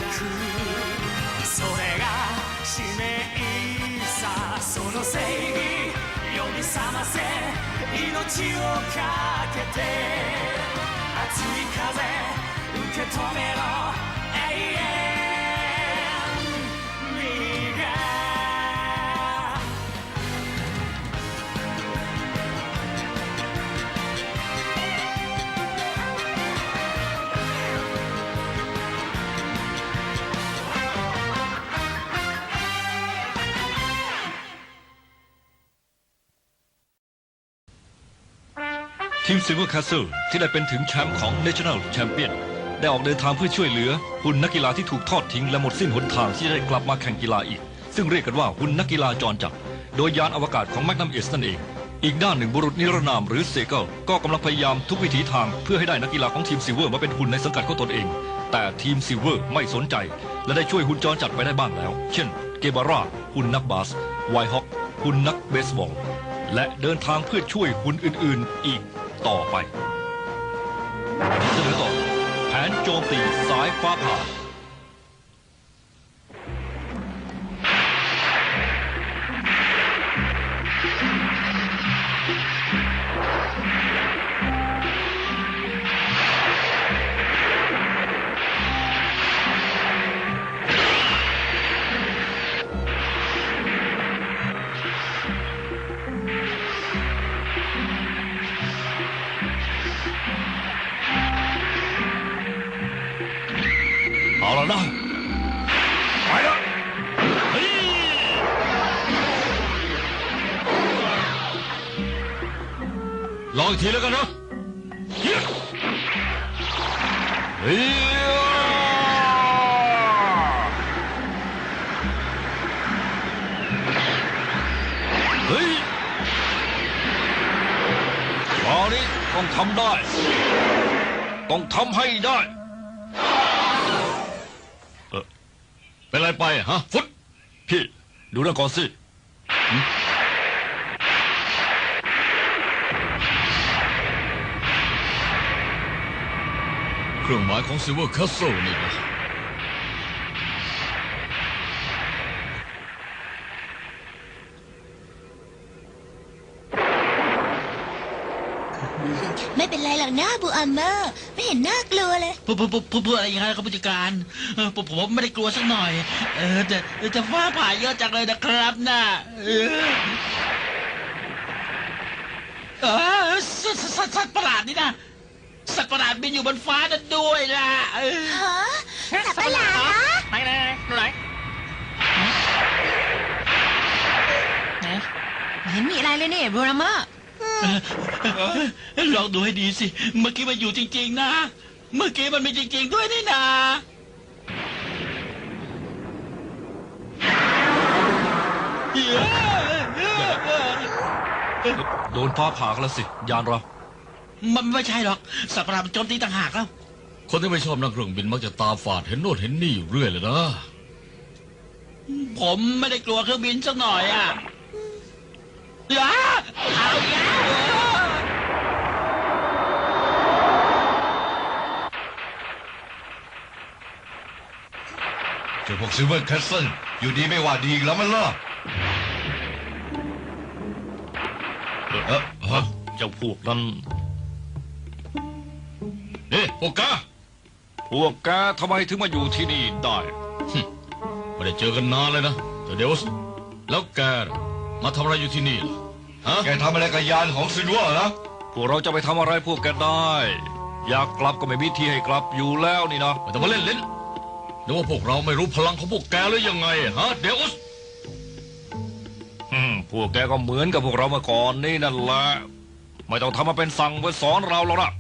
くそれが使命さその正義呼び覚ませ命をかけて熱い風受け止めろ永遠にがทีมซิลเวอร์แคสเซิลที่ได้เป็นถึงแชมป์ของ National Champion ได้ออกเดินทางเพื่อช่วยเหลือหุ่นนักกีฬาที่ถูกทอดทิ้งและหมดสิ้นหนทางที่จะได้กลับมาแข่งกีฬาอีกซึ่งเรียกกันว่าหุ่นนักกีฬาจรจัดโดยยานอวกาศของแมกนัมเอสนั่นเองอีกด้านหนึ่งบุรุษนิรนามหรือเซเกิลก็กำลังพยายามทุกวิถีทางเพื่อให้ได้นักกีฬาของทีมซิลเวอร์มาเป็นหุ่นในสังกัดของตนเองแต่ทีมซิลเวอร์ไม่สนใจและได้ช่วยหุ่นจรจัดไปได้บ้างแล้วเช่นเกบาร่าหุ่นนักบาสไวฮอกหุ่นนักเบสบอลและเดินทางเพื่อช่วยหุ่นอื่นๆอีกต่อไปเสนอต่อแผนโจมตีสายฟ้าผ่าเอาละนะไปแล้วลองอีกทีแล้วกันนะเฮ้ยเฮ้ยคราวนี้ต้องทำได้ต้องทำให้ได้เป็นไรไปฮะฟุตพี่ดูเรื่องก่อนสิเครื่องหมายของซิลเวอร์แคสเซิลนี่นะไม่เป็นไรหรอกนะบูอัมเมอร์ไม่เห็นน่ากลัวเลยเพื่ออะไรอย่างไรครับผู้จัดการผมไม่ได้กลัวสักหน่อยแต่ฟ้าผ่าเยอะจังเลยนะครับน่ะสัตว์ประหลาดนี่นะสัตว์ประหลาดบินอยู่บนฟ้านั่นด้วยล่ะฮะสัตว์ประหลาดนะไหนเห็นมีอะไรเลยเนี่ยบูอัมเมอร์ลองดูให้ดีสิเมื่อกี้มันอยู่จริงๆนะเมื่อกี้มันมีจริงๆด้วยนี่นาโดนฟ้าผ่าแล้วสิยานเรามันไม่ใช่หรอกสัตว์ประหลาดมันโจมตีต่างหากแล้วคนที่ไม่ชอบนั่งเครื่องบินมักจะตาฝาดเห็นโน่นเห็นนี่อยู่เรื่อยเลยนะผมไม่ได้กลัวเครื่องบินสักหน่อยอ่ะเอาเจ้าพวกซิลเวอร์แคสเซิลอยู่ดีไม่ว่าดีแล้วมันล่ะเจ้าพวกนั้นนี่พวกแกทำไมถึงมาอยู่ที่นี่ได้ไม่ได้เจอกันนานเลยนะเดี๋ยวแล้วแกมาทำอะไรอยู่ที่นี่ล่ะแกทำอะไรกับยานของซิลเวอร์นะพวกเราจะไปทำอะไรพวกแกได้อยากกลับก็ไม่มีที่ให้กลับอยู่แล้วนี่นะไม่ต้องมาเล่นนึกว่าพวกเราไม่รู้พลังของพวกแกหรือยังไงฮะเดี๋ยวพวกแกก็เหมือนกับพวกเราเมื่อก่อนนี่นั่นแหละไม่ต้องทำมาเป็นสั่งไปสอนเราหรอกนะ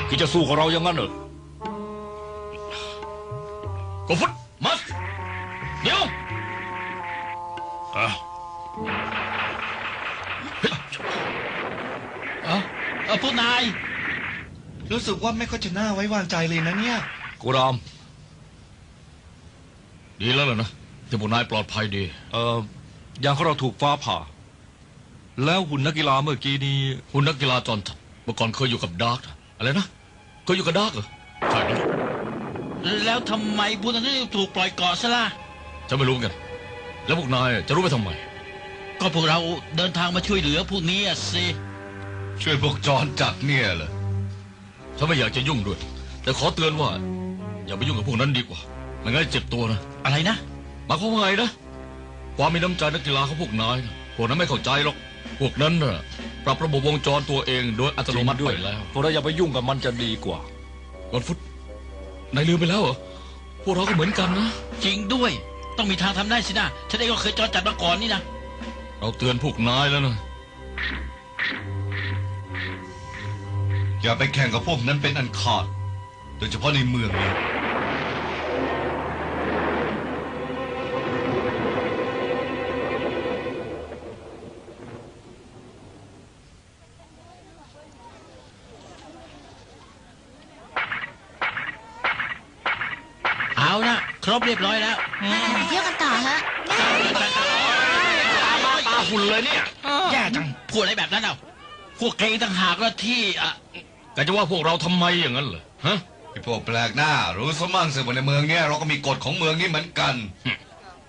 คิดจะสู้กับเราอย่างนั้นเหรอก็ฟุตมัดเดี๋ยวพวกนายรู้สึกว่าไม่ค่อยจะน่าไว้วางใจเลยนะเนี่ยกูรามดีแล้วล่ะนะที่พวกนายปลอดภัยดีอย่างของเราถูกฟ้าผ่าแล้วหุ่นนักกีฬาเมื่อกี้นี้หุ่นนักกีฬาจอน เมื่อก่อนเคยอยู่กับดาร์กอะไรนะเคยอยู่กับดาร์กเหรอใช่แล้ว แล้วทำไมพวกนั้นถึงถูกปล่อยเกาะซะล่ะ ฉันไม่รู้กัน แล้วพวกนายจะรู้ไปทำไม ก็พวกเราเดินทางมาช่วยเหลือพวกนี้อะสิ ช่วยพวกจอนจัดเนี่ยเหรอ ฉันไม่อยากจะยุ่งด้วย แต่ขอเตือนว่า อย่าไปยุ่งกับพวกนั้นดีกว่าไม่งั้นเจ็บตัวนะ อะไรนะ หมายความว่าไงนะความมีน้ำใจนักกีฬาของพวกนายนะพวกนั้นไม่เข้าใจหรอกพวกนั้นน่ะปรับระบบวงจรตัวเองโดยอัตโนมัติ ด้ ไป วย แล้ว พวกเราอย่าไปยุ่งกับมันจะดีกว่า ก่อนฟุตนายลืมไปแล้วเหรอพวกเราก็เหมือนกันนะ จริงด้วย ต้องมีทางทำได้สินะฉันเองก็เคยจอดจัดมาก่อนนี่นะ เราเตือนพวกนายแล้วนะ อย่าไปแข่งกับพวกนั้นเป็นอันขาด โดยเฉพาะในเมืองนี้ เอานะครบเรียบร้อยแล้ว เที่ยวกันต่อฮะ ตาฝุ่นเลยเนี่ย แย่จังพูดอะไรแบบนั้นเอาพวกเกย์ต่างหากแล้วที่แต่จะว่าพวกเราทำไมอย่างนั้นเหรอฮะ ไอ้พวกแปลกหน้า รู้สมั่งเสือในเมืองเนี่ยเราก็มีกฎของเมืองนี้เหมือนกัน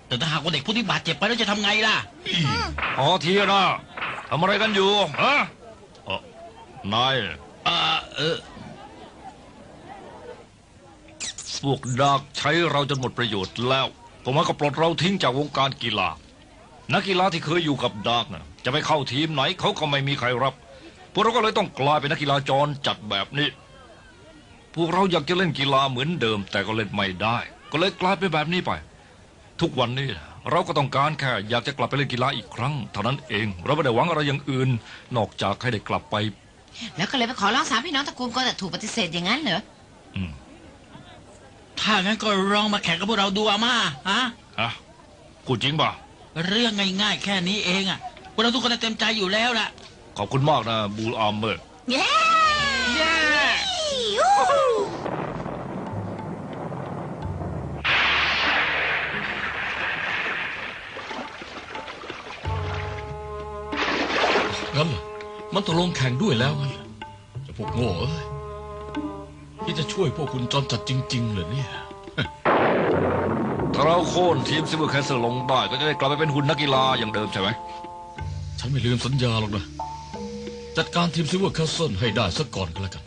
แต่ถ้าหากว่าเด็กผู้ที่บาดเจ็บไปแล้วจะทำไงล่ะ อ๋อทีนะทำอะไรกันอยู่ฮะนายพวกดักใช้เราจนหมดประโยชน์แล้วผมว่าก็ปลดเราทิ้งจากวงการกีฬานักกีฬาที่เคยอยู่กับดักนะจะไปเข้าทีมไหนเขาก็ไม่มีใครรับพวกเราก็เลยต้องกลายเป็นนักกีฬาจรจัดแบบนี้พวกเราอยากจะเล่นกีฬาเหมือนเดิมแต่ก็เล่นไม่ได้ ก็เลยกลายเป็นแบบนี้ไปทุกวันนี้เราก็ต้องการแค่อยากจะกลับไปเล่นกีฬาอีกครั้งเท่านั้นเองเราไม่ได้หวังอะไรอย่างอื่นนอกจากให้ได้กลับไป แล้วก็เลยไปขอร้องสามพี่น้องตระกูลก็แต่ถูกปฏิเสธอย่างนั้นเหรอ ถ้างั้นก็ลองมาแข่งกับพวกเราดูอามาฮะ ฮะพูดจริงป่ะ เรื่องง่ายๆแค่นี้เองอ่ะพวกเราทุกคนเต็มใจอยู่แล้วล่ะ ขอบคุณมากนะบูลอาร์เมอร์ เย้ เย้ ยูฮู งั้นเหรอมันตกลงแข่งด้วยแล้วงั้นเหรอจะพวกโง่เอ้ยที่จะช่วยพวกคุณจอนจัดจริงๆเหรอเนี่ย ถ้าเราโค่นทีมซิลเวอร์แคสเซิลลงได้ก็จะได้กลับไปเป็นหุ่นนักกีฬาอย่างเดิมใช่ไหม ฉันไม่ลืมสัญญาหรอกนะจัดการทีมซิลเวอร์แคสเซิลให้ได้ซะก่อนก็แล้วกัน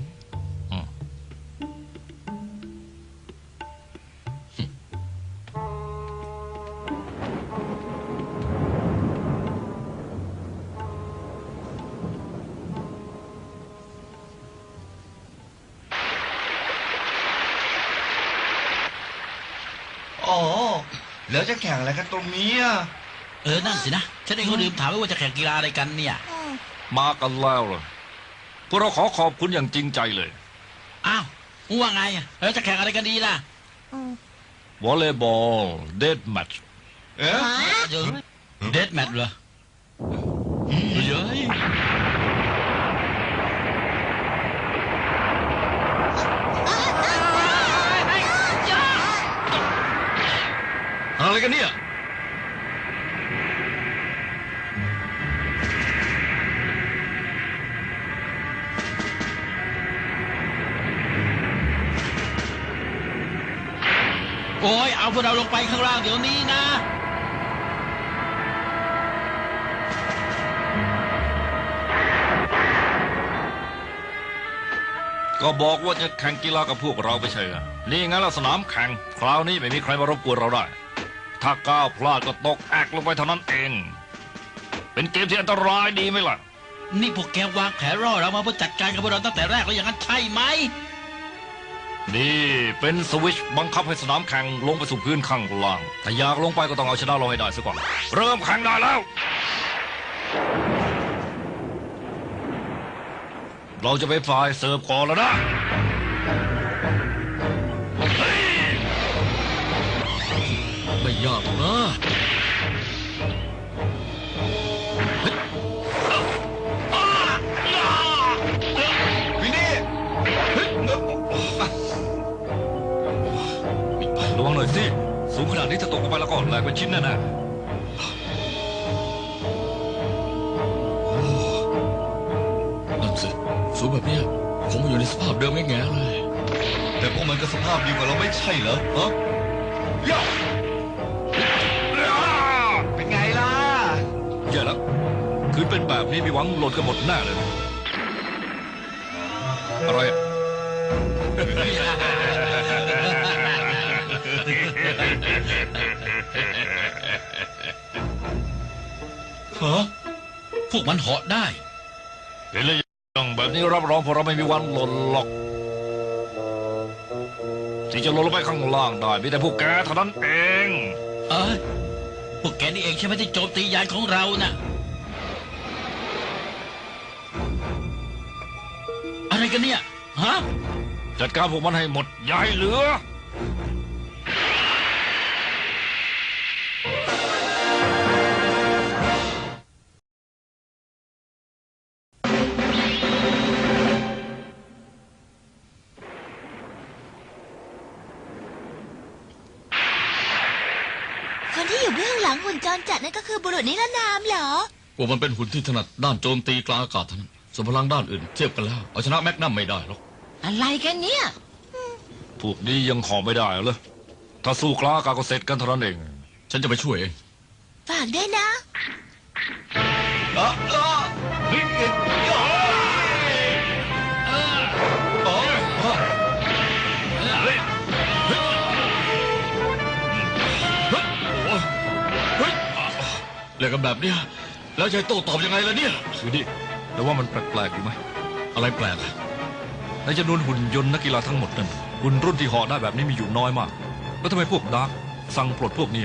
อ๋อ แล้วจะแข่งอะไรกันตรงนี้อ่ะ นั่นสินะฉันเองก็ลืมถามว่าจะแข่งกีฬาอะไรกันเนี่ย มากันแล้วเหรอพวกเราขอขอบคุณอย่างจริงใจเลย อ้าวว่าไงอ่ะจะแข่งอะไรกันดีล่ะ วอลเลย์บอลเดดแมตช์ เอ๊ะ เดดแมทเหรอเย้ย อะไรกันเนี่ย โอ้ยเอาพวกเราลงไปข้างล่างเดี๋ยวนี้นะ ก็บอกว่าจะแข่งกีฬากับพวกเราไปใช่ไหมนี่งั้นละสนามแข่งคราวนี้ไม่มีใครมารบกวนเราได้ ถ้าก้าวพลาดก็ตกแอกลงไปเท่านั้นเอง เป็นเกมที่อันตรายดีไหมล่ะ นี่พวกแกวางแผนล่อเรามาเพื่อจัดการกับพวกเราตั้งแต่แรกแล้วอย่างนั้นใช่ไหม นี่เป็นสวิตช์บังคับให้สนามแข่งลงไปสู่พื้นข้างล่าง ถ้าอยากลงไปก็ต้องเอาชนะเราให้ได้ซะก่อน เริ่มแข่งได้แล้ว เราจะไปฝ่ายเสิร์ฟก่อนแล้วนะ ไม่ยากหรอกนะ วินนี่ ระวังหน่อยสิ สูงขนาดนี้ถ้าตกลงไปแล้วก็แหลกเป็นชิ้นแน่ นั่นสิฝ สูงแบบเนี้ยคงมาอยู่ในสภาพเดิมแง่ๆเลย แต่พวกมันก็สภาพดีกว่าเราไม่ใช่เหรอฮะย่าเป็นไงล่ะ แย่แล้วคืนเป็นแบบนี้มีหวังหล่นกันหมดแน่เลย อะไรอะ ฮะ พวกมันเหาะได้ เห็นเลยยังแบบนี้รับรองพวกเราไม่มีวันหล่นหรอกที่จะหล่นลงไปข้างล่างได้มีแต่พวกแกเท่านั้นเอง เอ้ยพวกแกนี่เองใช่ไหมที่โจมตียานของเราน่ะ อะไรกันเนี่ย ฮะ จัดการพวกมันให้หมดอย่าให้เหลือ คนที่อยู่เบื้องหลังหุ่นจรจัดนั่นก็คือบุรุษนิรนามเหรอ พวกมันเป็นหุ่นที่ถนัดด้านโจมตีกลางอากาศเท่านั้นส่วนพลังด้านอื่นเทียบกันแล้วเอาชนะแมกนัมไม่ได้หรอก อะไรกันเนี่ย พวกนี้ยังขอไม่ได้เลยถ้าสู้กล้ากาก็เสร็จกันเท่านั้นเอง ฉันจะไปช่วยเอง ฝากด้วยนะ เฮ้ย เล่นกันแบบเนี้ยแล้วจะให้โต้ตอบยังไงล่ะเนี่ย ดูดิแต่ว่ามันแปลกๆอยู่ไหม อะไรแปลกอะ ในจำนวนหุ่นยนต์นักกีฬาทั้งหมดนั้นหุ่นรุ่นที่เหาะได้แบบนี้มีอยู่น้อยมากแล้วทำไมพวกดาร์กสั่งปลดพวกนี้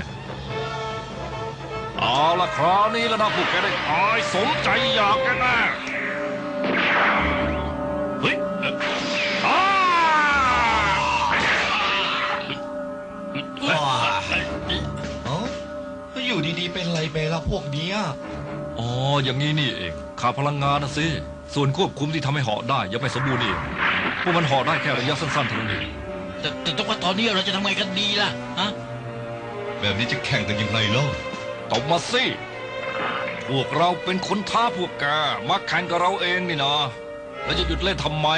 เอาละคราวนี้แล้วนะพวกแกได้ตายสมใจอยากกันนะเฮ้ยอ้า เอ้าอยู่ดีๆเป็นอะไรไปละพวกเนี้ย อ๋ออย่างนี้นี่เองขาดพลังงานนะสิส่วนควบคุมที่ทำให้เหาะได้ยังไม่สมบูรณ์เองพวกมันเหาะได้แค่ระยะสั้นๆเท่านั้นเอง แต่ต้องว่าตอนนี้เราจะทำไงกันดีล่ะ ฮะ แบบนี้จะแข่งกันยังไงเล่า ตบมาสิพวกเราเป็นคนท้าพวกแกมาแข่งกับเราเองนี่นะแล้วจะหยุดเล่นทำไม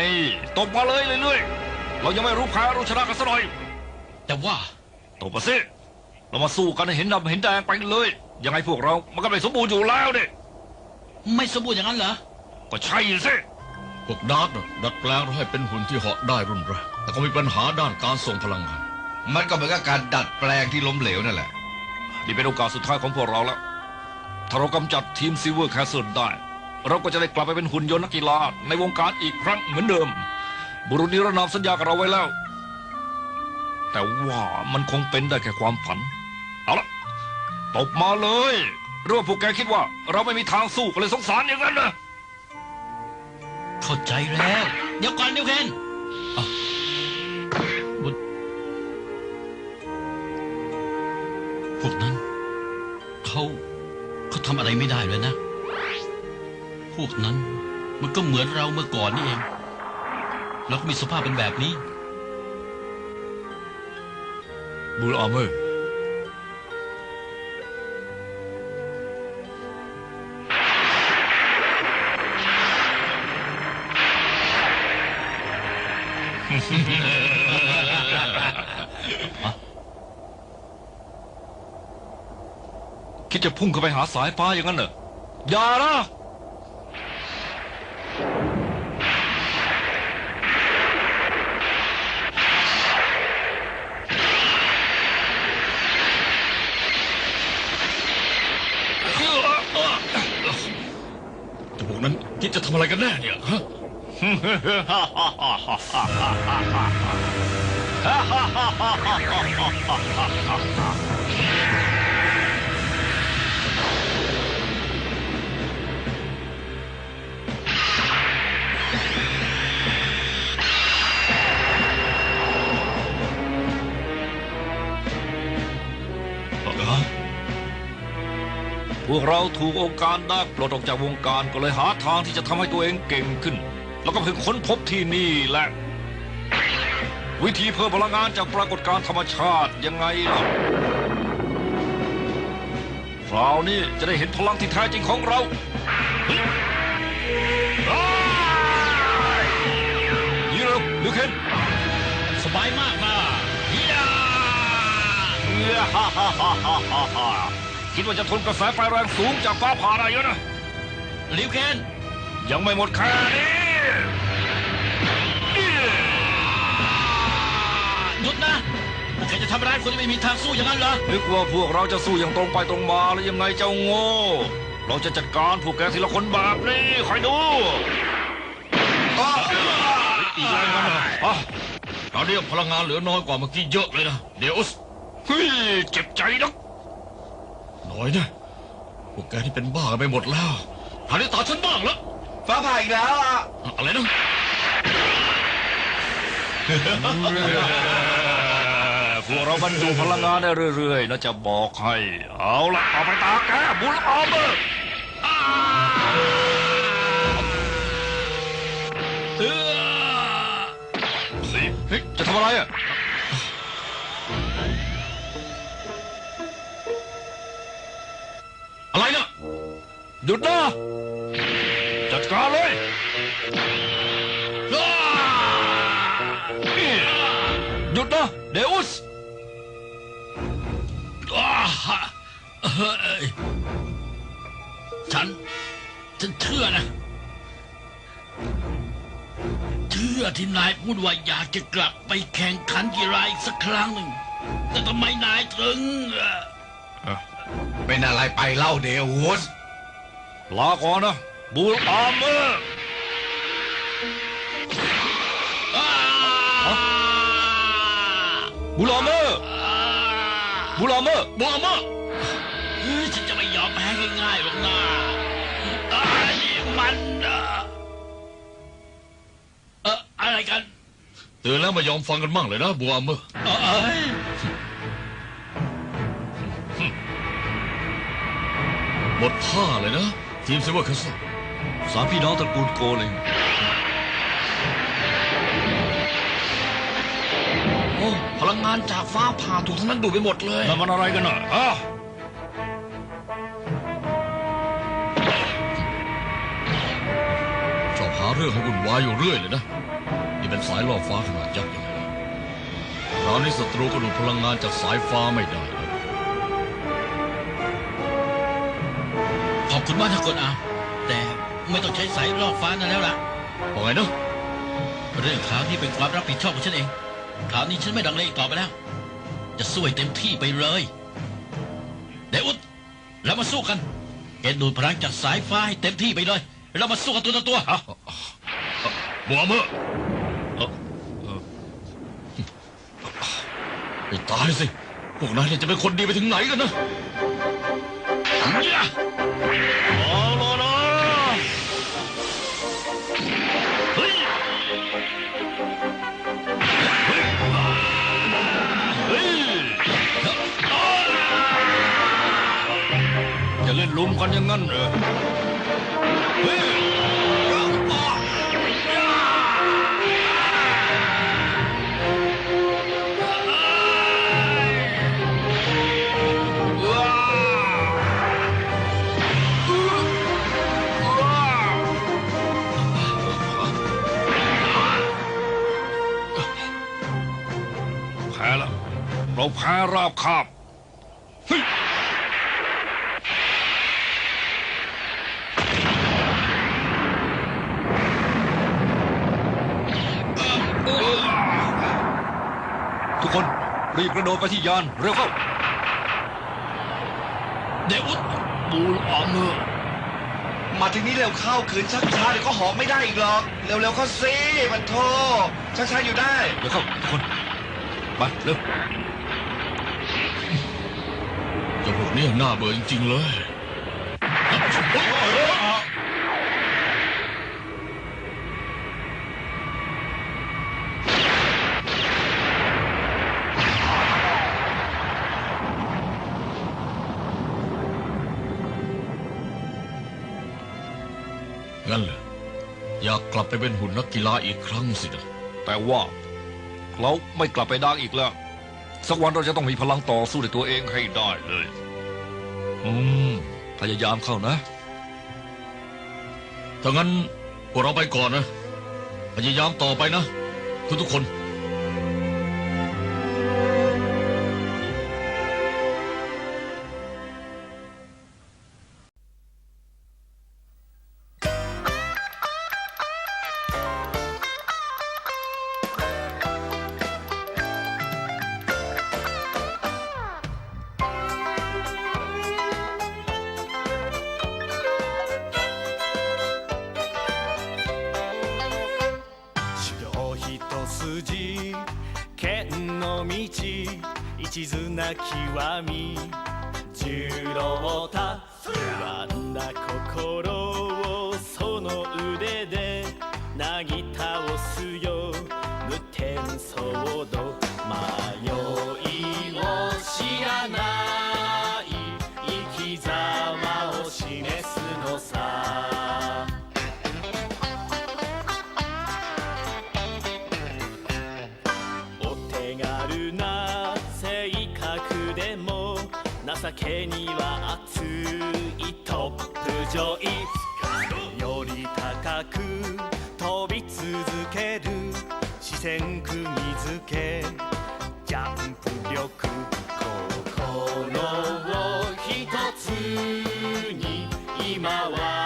ตบมาเลยเรื่อยๆเรายังไม่รู้แพ้รู้ชนะกันสักหน่อย แต่ว่า ตบมาสิเรามาสู้กันให้เห็นดำเห็นแดงไปเลยยังไงพวกเรามันก็ไม่สมบูรณ์อยู่แล้วเนี่ย ไม่สมบูรณ์อย่างนั้นเหรอ ก็ใช่สิ พวกดาร์กน่ะดัดแปลงเราให้เป็นหุ่นที่เหาะได้รุนแรงแต่ก็มีปัญหาด้านการส่งพลังงาน มันก็เหมือนกับการดัดแปลงที่ล้มเหลวนั่นแหละ นี่เป็นโอกาสสุดท้ายของพวกเราแล้วถ้าเรากำจัดทีมซิลเวอร์แคสเซิลได้ เราก็จะได้กลับไปเป็นหุ่นยนต์นักกีฬาในวงการอีกครั้งเหมือนเดิม บุรุษนิรนามสัญญากับเราไว้แล้ว แต่ว่ามันคงเป็นได้แค่ความฝัน เอาละตบมาเลยหรือว่าพวกแกคิดว่า เราไม่มีทางสู้ก็เลยสงสารอย่างนั้นนะ เข้าใจแล้ว เดี๋ยวก่อนเดี๋ยวเคนอ้าวพวกนั้น เขาทำอะไรไม่ได้เลยนะ พวกนั้นมันก็เหมือนเราเมื่อก่อนนี่เองเราก็มีสภาพเป็นแบบนี้ บูลอาร์เมอร์คิดจะพุ่งเข้าไปหาสายฟ้าอย่างนั้นเหรออย่านะแต่พวกนั้นคิดจะทำอะไรกันแน่เนี่ยฮะ พวกเราถูกองค์การดาร์กปลดออกจากวงการก็เลยหาทางที่จะทำให้ตัวเองเก่งขึ้น แล้วก็เพิ่งค้นพบที่นี่แหละ วิธีเพิ่มพลังงานจากปรากฏการณ์ธรรมชาติยังไงล่ะคราวนี้จะได้เห็นพลังที่แท้จริงของเราเฮ้ยอ้า คิดว่าจะทนกระแสไฟแรงสูงจากฟ้าผ่าได้เยอะนะ ลิวเคน ยังไม่หมดแค่นี้ หยุดนะพวกแกจะทำร้ายคนที่ไม่มีทางสู้อย่างนั้นเหรอ นึกว่าพวกเราจะสู้อย่างตรงไปตรงมาแล้วยังไงเจ้าโง่ เราจะจัดการพวกแกทีละคนแบบนี้คอยดูอีกแล้วกันนะอ่ะ ตอนนี้พลังงานเหลือน้อยกว่าเมื่อกี้เยอะเลยนะเดี๋ยว เฮ้ยเจ็บใจนัก น้อยนะพวกแกที่เป็นบ้ากันไปหมดแล้วหาได้ตาฉันบ้างแล้ว ฟ้าผ่าอีกแล้วอ่ะ อะไรนะ พวกเราบรรจุพลังงานได้เรื่อยๆนะจะบอกให้ เอาละต่อไปตาแกบุลออมเบอร์ เฮ้ยจะทำอะไรอ่ะ อะไรนะ หยุดนะจัดการเลยหยุดนะเดอุส ฉันเชื่อนะเชื่อที่นายพูดว่าอยากจะกลับไปแข่งขันกีฬาอีกสักครั้งหนึ่งแต่ทำไมนายถึง เป็นอะไรไปเล่าเดวุส ลาก่อนนะบูลอาร์เมอร์บูลอาร์เมอร์บูลอาร์เมอร์ บอกมาฉันจะไม่ยอมแพ้ง่ายๆหรอกนะนี่มันอะไรกัน เตือนแล้วไม่ยอมฟังกันบ้างเลยนะบัวเมื่อ หมดท่าเลยนะทีมซิลเวอร์แคสเซิล สามพี่น้องตระกูลโกเลง โอ้พลังงานจากฟ้าผ่าถูกทั้งนั้นดูดไปหมดเลย นั่นมันอะไรกันน่ะฮะ ชอบหาเรื่องให้วุ่นวายอยู่เรื่อยเลยนะนี่เป็นสายล่อฟ้าขนาดยักษ์ยังไงล่ะคราวนี้ศัตรูก็ดูดพลังงานจากสายฟ้าไม่ได้นะ ขอบคุณมากนะคนอาแต่ไม่ต้องใช้สายล่อฟ้านั่นแล้วล่ะ ว่าไงนะ เรื่องคราวนี้เป็นความรับผิดชอบของฉันเองคราวนี้ฉันไม่ดังเลอีกต่อไปแล้ว จะสู้ให้เต็มที่ไปเลยเดอุดเรามาสู้กันแกดูดพลังจากสายฟ้าให้เต็มที่ไปเลยเรามาสู้กันตัวต่อตัวฮะ บัวเมื่อไอ้ตายสิพวกนายเนี่ยจะเป็นคนดีไปถึงไหนกันนะ เอาละนะเฮ้ยเฮ้ยจะเล่นลุมกันอย่างนั้นเหรอเฮ้ย แพ้แล้วเราแพ้ราบคาบเฮ้ยทุกคนรีบกระโดดไปที่ยานเร็วเข้า เดอุด บูลอาร์เมอร์ มาถึงนี้เร็วเข้าขืนชักช้าเดี๋ยวก็หอมไม่ได้อีกหรอกเร็วๆเข้าสิมันโทชักช้าอยู่ได้ เร็วเข้าทุกคนไปเร็ว เจ้าพวกนี้น่าเบื่อจริงๆเลย งั้นเหรออยากกลับไปเป็นหุ่นนักกีฬาอีกครั้งสินะ แต่ว่าเราไม่กลับไปดังอีกแล้ว สักวันเราจะต้องมีพลังต่อสู้ในตัวเองให้ได้เลยพยายามเข้านะ ถ้างั้นพวกเราไปก่อนนะ พยายามต่อไปนะ ทุกๆคน日一途な極み重労た不安な心をその腕でなぎ倒すよ無天騒動迷いを知らない生き様を示すのさお手軽な性格でも情けには熱いトップ上位より高く飛び続ける視線釘付けジャンプ力心を一つに今は